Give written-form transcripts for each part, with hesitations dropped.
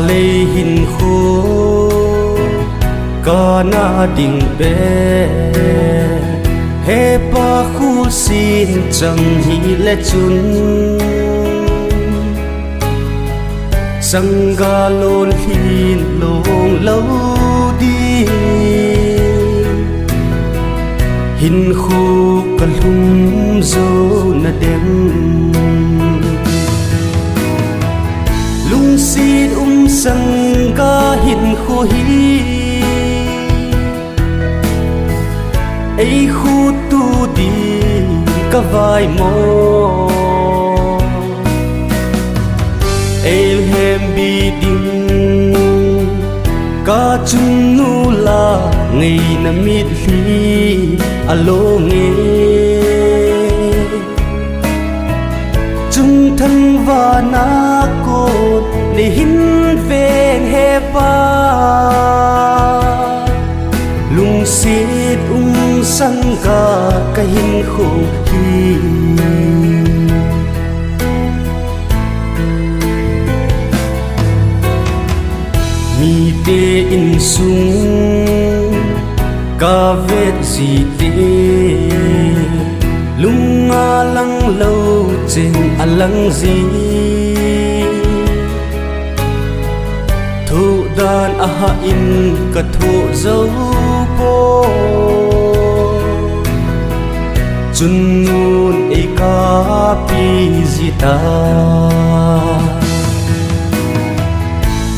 lê hình khô cả na đình bé he pa khu xin chẳng hi lệ chun sang ga lôn hin lông lâu đi hin khu cả lung dâu na đêm lung xin sang ga hin khu hi ấy khu tu đi cả vai mò ấy hem bi đinh cả chung nu la ngày năm mít li alo nghe chung thân và na cột để hin ven he pa lung xít sang cả cái hình khổ hi mi tê in sung cả vết gì tê lung a lăng lâu trên a lăng gì thu đàn a ha in cả thu dấu po chun nun e ka pi zita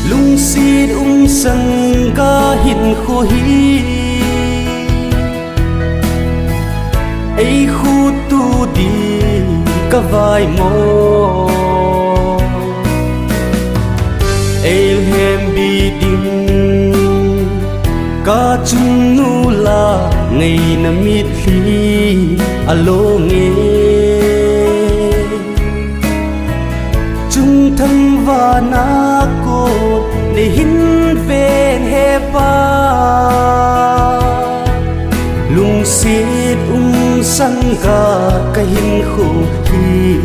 lung xin sang ga hin khu hi ấy khu tu đi cả vai mò ấy hem bi đinh cả chung nu la ngày năm mít li alo nghe chung thân và na cột để hin ven he pa lung xít sang ga cái hin khổ hi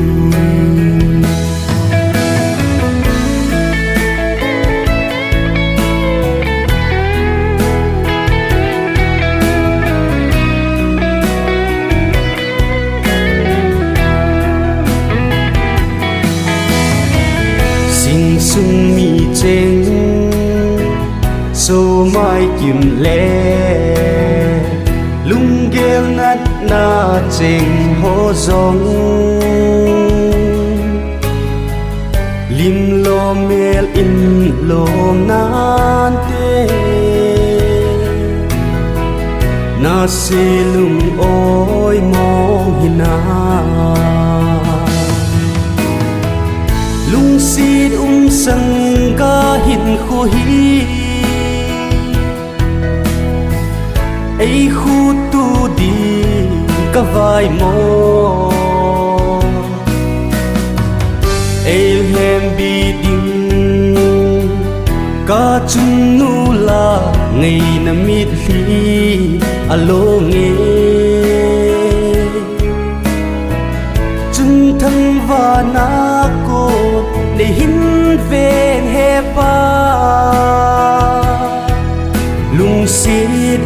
sung mi chênh sâu mai kim lệ lung ghel nát na chênh hô dòng lim lo mel in lo nan te na se lung oi mong hina lung xin sang ga hin khu hi ấy khu tu đi cả vai mò ấy hem bi đinh cả chung nu la ngày năm mít li alo nghe chung thân và na cột để hin ven he pa lung xít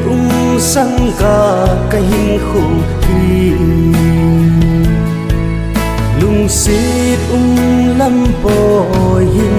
sang cả cái hình khổ hi lung xít lâm bồi hin